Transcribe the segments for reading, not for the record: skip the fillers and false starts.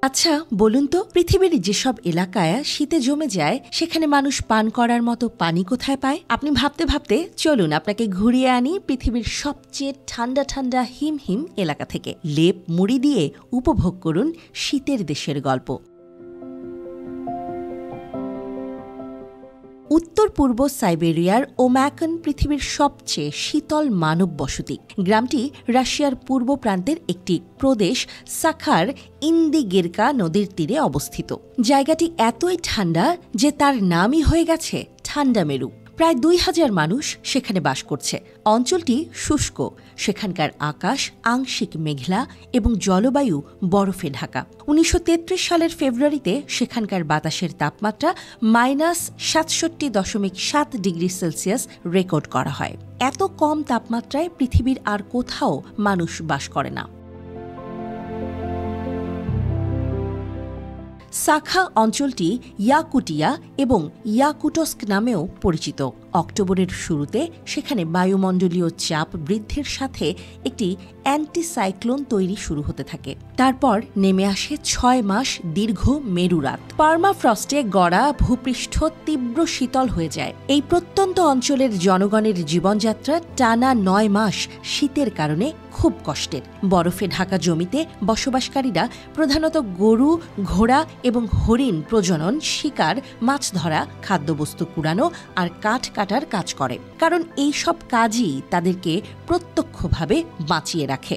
আচ্ছা বলুন তো, পৃথিবীর যেসব এলাকায় শীতে জমে যায় সেখানে মানুষ পান করার মতো পানি কোথায় পায়? আপনি ভাবতে ভাবতে চলুন আপনাকে ঘুরিয়ে আনি পৃথিবীর সবচেয়ে ঠান্ডা ঠান্ডা হিম এলাকা থেকে। লেপ মুড়ি দিয়ে উপভোগ করুন শীতের দেশের গল্প। উত্তর পূর্ব সাইবেরিয়ার ওম্যাকন পৃথিবীর সবচেয়ে শীতল মানব বসতি। গ্রামটি রাশিয়ার পূর্ব প্রান্তের একটি প্রদেশ সাখার ইন্দিগিরকা নদীর তীরে অবস্থিত। জায়গাটি এতই ঠান্ডা যে তার নামই হয়ে গেছে ঠান্ডা মেরু। প্রায় ২,০০০ মানুষ সেখানে বাস করছে। অঞ্চলটি শুষ্ক, সেখানকার আকাশ আংশিক মেঘলা এবং জলবায়ু বরফে ঢাকা। ১৯৩৩ সালের ফেব্রুয়ারিতে সেখানকার বাতাসের তাপমাত্রা -৬৭.৭ ডিগ্রি সেলসিয়াস রেকর্ড করা হয়। এত কম তাপমাত্রায় পৃথিবীর আর কোথাও মানুষ বাস করে না। সাখা অঞ্চলটি ইয়াকুটিয়া এবং ইয়াকুটস্ক নামেও পরিচিত। অক্টোবরের শুরুতে সেখানে বায়ুমণ্ডলীয় চাপ বৃদ্ধির সাথে একটি অ্যান্টিসাইক্লোন তৈরি শুরু হতে থাকে। তারপর নেমে আসে ৬ মাস দীর্ঘ মেরুরাত। পার্মাফ্রস্টে গড়া ভূপৃষ্ঠ তীব্র শীতল হয়ে যায়। এই প্রত্যন্ত অঞ্চলের জনগণের জীবনযাত্রা টানা ৯ মাস শীতের কারণে খুব কষ্টের। বরফে ঢাকা জমিতে বসবাসকারীরা প্রধানত গরু, ঘোড়া এবং হরিণ প্রজনন, শিকার, মাছ ধরা, খাদ্যবস্তু কুড়ানো আর কাঠ কাটার কাজ করে, কারণ এই সব কাজই তাদেরকে প্রত্যক্ষভাবে বাঁচিয়ে রাখে।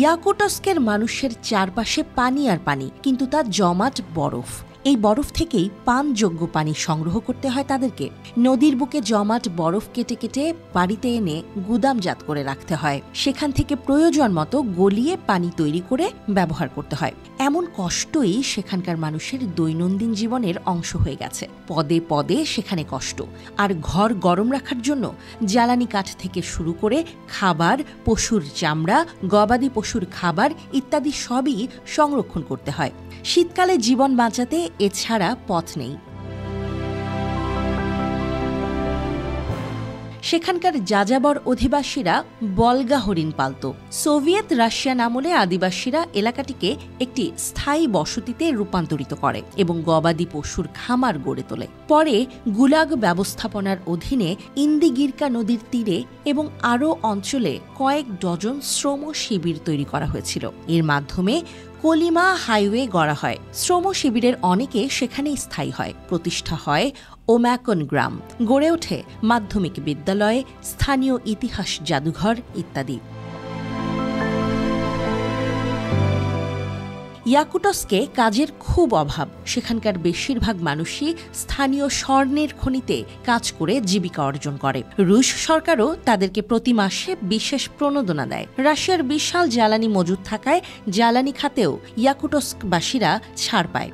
ইয়াকুটস্কের মানুষের চারপাশে পানি আর পানি, কিন্তু তা জমাট বরফ। এই বরফ থেকেই পানযোগ্য পানি সংগ্রহ করতে হয় তাদেরকে। নদীর বুকে জমাট বরফ কেটে কেটে বাড়িতে এনে গুদামজাত করে রাখতে হয়। সেখান থেকে প্রয়োজন মতো গলিয়ে পানি তৈরি করে ব্যবহার করতে হয়। এমন কষ্টই সেখানকার মানুষের দৈনন্দিন জীবনের অংশ হয়ে গেছে। পদে পদে সেখানে কষ্ট। আর ঘর গরম রাখার জন্য জ্বালানি কাঠ থেকে শুরু করে খাবার, পশুর চামড়া, গবাদি পশুর খাবার ইত্যাদি সবই সংরক্ষণ করতে হয়। শীতকালে জীবন বাঁচাতে এছাড়া পথ নেই। সেখানকার যাযাবর অধিবাসীরা বলগা হরিণ পালত। সোভিয়েত রাশিয়ান আমলে আদিবাসীরা এলাকাটিকে একটি স্থায়ী বসতিতে রূপান্তরিত করে এবং গবাদি পশুর খামার গড়ে তোলে। পরে গুলাগ ব্যবস্থাপনার অধীনে ইন্দিগিরকা নদীর তীরে এবং আরও অঞ্চলে কয়েক ডজন শ্রম শিবির তৈরি করা হয়েছিল। এর মাধ্যমে কলিমা হাইওয়ে গড়া হয়। শ্রম শিবিরের অনেকে সেখানেই স্থায়ী হয়। প্রতিষ্ঠা হয় ওম্যাকন গ্রাম, গড়ে ওঠে মাধ্যমিক বিদ্যালয়, স্থানীয় ইতিহাস জাদুঘর ইত্যাদি। ইয়াকুটস্কে কাজের খুব অভাব। সেখানকার বেশিরভাগ মানুষই স্থানীয় স্বর্ণের খনিতে কাজ করে জীবিকা অর্জন করে। রুশ সরকারও তাদেরকে প্রতি মাসে বিশেষ প্রণোদনা দেয়। রাশিয়ার বিশাল জ্বালানি মজুদ থাকায় জ্বালানি খাতেও ইয়াকুটস্কবাসীরা ছাড় পায়।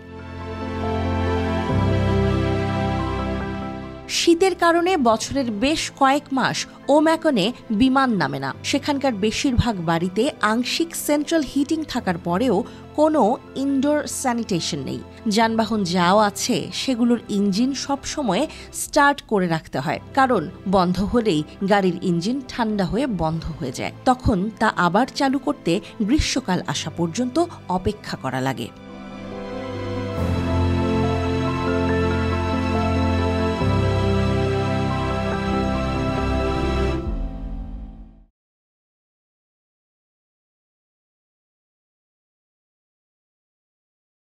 শীতের কারণে বছরের বেশ কয়েক মাস ওম্যাকনে বিমান নামে না। সেখানকার বেশিরভাগ বাড়িতে আংশিক সেন্ট্রাল হিটিং থাকার পরেও কোনো ইনডোর স্যানিটেশন নেই। যানবাহন যাও আছে সেগুলোর ইঞ্জিন সবসময় স্টার্ট করে রাখতে হয়, কারণ বন্ধ হলেই গাড়ির ইঞ্জিন ঠান্ডা হয়ে বন্ধ হয়ে যায়। তখন তা আবার চালু করতে গ্রীষ্মকাল আসা পর্যন্ত অপেক্ষা করা লাগে।